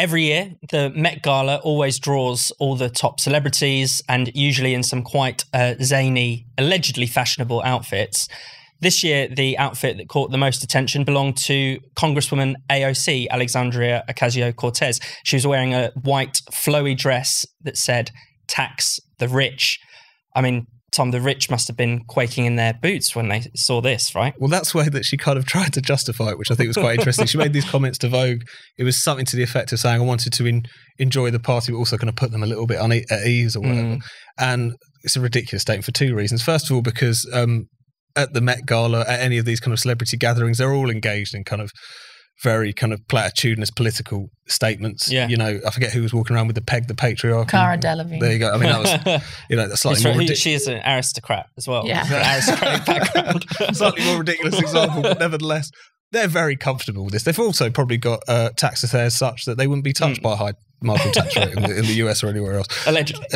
every year, the Met Gala always draws all the top celebrities, and usually in some quite zany, allegedly fashionable outfits. This year, the outfit that caught the most attention belonged to Congresswoman AOC, Alexandria Ocasio-Cortez. She was wearing a white, flowy dress that said, "Tax the rich." I mean, Tom, the rich must have been quaking in their boots when they saw this, right? Well, that's where that she kind of tried to justify it, which I think was quite interesting. She made these comments to Vogue. It was something to the effect of saying, I wanted to enjoy the party, but also kind of put them a little bit at ease or whatever. And it's a ridiculous statement for two reasons. First of all, because at the Met Gala, at any of these kind of celebrity gatherings, they're all engaged in kind of very kind of platitudinous political statements. Yeah. You know, I forget who was walking around with the peg, the patriarchy. Cara Delevingne. There you go. I mean, that was, that's slightly more ridiculous. She is an aristocrat as well. Yeah. An aristocratic background. Slightly more ridiculous example, but nevertheless, they're very comfortable with this. They've also probably got tax affairs such that they wouldn't be touched by a high marginal tax rate in the US or anywhere else. Allegedly.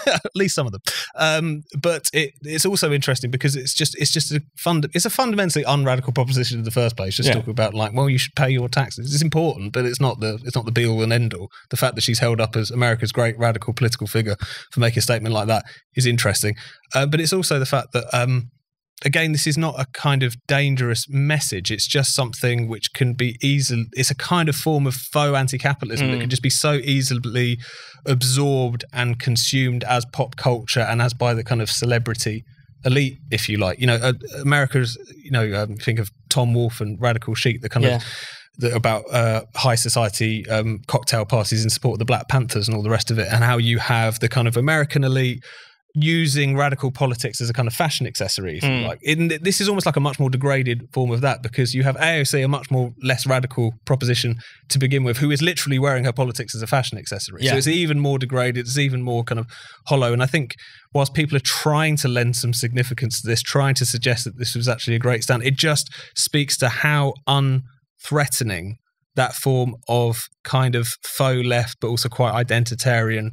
At least some of them. But it's also interesting because it's a fundamentally unradical proposition in the first place. Just talking about like, well, you should pay your taxes. It's important, but it's not the be all and end all. The fact that she's held up as America's great radical political figure for making a statement like that is interesting. But it's also the fact that again, this is not a kind of dangerous message. It's just something which can be easily, it's a kind of form of faux anti-capitalism that can just be so easily absorbed and consumed as pop culture and as by the kind of celebrity elite, if you like. You know, America's, think of Tom Wolfe and Radical Chic, the kind of about high society cocktail parties in support of the Black Panthers and all the rest of it, and how you have the kind of American elite using radical politics as a kind of fashion accessory. Like this is almost like a much more degraded form of that, because you have AOC, a much more less radical proposition to begin with, who is literally wearing her politics as a fashion accessory. So it's even more degraded, it's even more kind of hollow. And I think whilst people are trying to lend some significance to this, trying to suggest that this was actually a great stand, it just speaks to how unthreatening that form of kind of faux left, but also quite identitarian,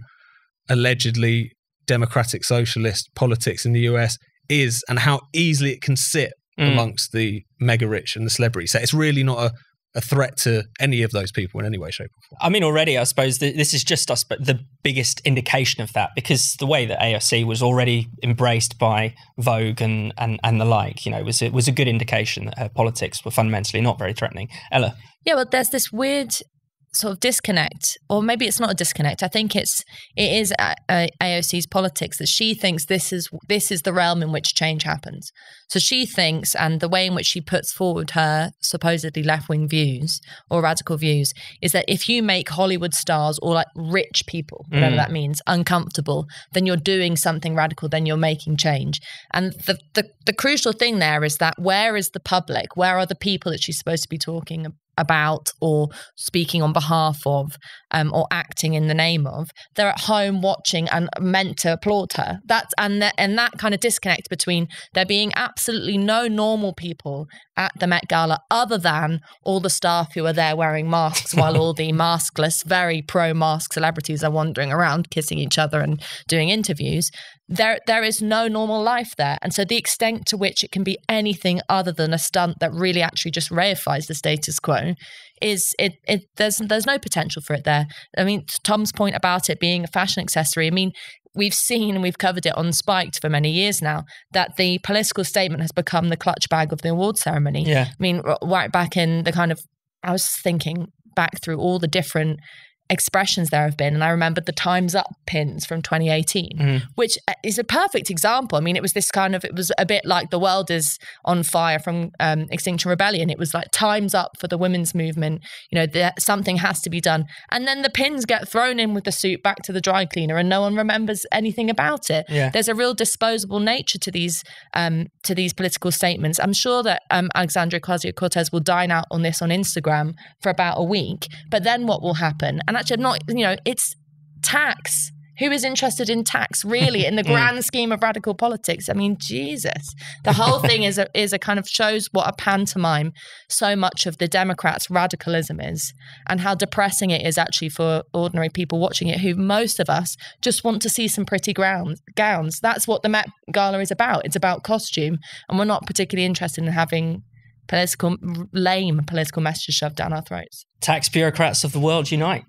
allegedly democratic socialist politics in the US is, and how easily it can sit amongst the mega rich and the celebrities. So it's really not a threat to any of those people in any way, shape or form. I mean, already, I suppose this is just the biggest indication of that, because the way that AOC was already embraced by Vogue and the like, was a good indication that her politics were fundamentally not very threatening. Ella? Yeah, well, there's this weird sort of disconnect, or maybe it's not a disconnect. I think it is AOC's politics that she thinks this is the realm in which change happens. So she thinks, and the way in which she puts forward her supposedly left-wing views or radical views, is that if you make Hollywood stars or like rich people, whatever that means, uncomfortable, then you're doing something radical, then you're making change. And the crucial thing there is that where is the public? Where are the people that she's supposed to be talking about or speaking on behalf of or acting in the name of? They're at home watching and meant to applaud her. That kind of disconnect between there being absolutely no normal people at the Met Gala other than all the staff who are there wearing masks while all the maskless, very pro-mask celebrities are wandering around kissing each other and doing interviews. There is no normal life there. And so the extent to which it can be anything other than a stunt that really actually just reifies the status quo is there's no potential for it there. I mean, Tom's point about it being a fashion accessory, I mean, we've seen and we've covered it on Spiked for many years now, that the political statement has become the clutch bag of the award ceremony. Yeah. I mean, right back in the kind of, I was thinking back through all the different expressions there have been, and I remembered the Time's Up pins from 2018, which is a perfect example. I mean, it was a bit like the world is on fire from Extinction Rebellion. It was like Time's Up for the women's movement, something has to be done, and then the pins get thrown in with the suit back to the dry cleaner and no one remembers anything about it. There's a real disposable nature to these political statements. I'm sure that Alexandria Ocasio-Cortez will dine out on this on Instagram for about a week, but then what will happen? And actually, it's tax. Who is interested in tax, really, in the grand scheme of radical politics? I mean, Jesus. The whole thing is a kind of shows what a pantomime so much of the Democrats' radicalism is, and how depressing it is actually for ordinary people watching it, who most of us just want to see some pretty gowns. That's what the Met Gala is about. It's about costume, and we're not particularly interested in having lame political messages shoved down our throats. Tax bureaucrats of the world unite.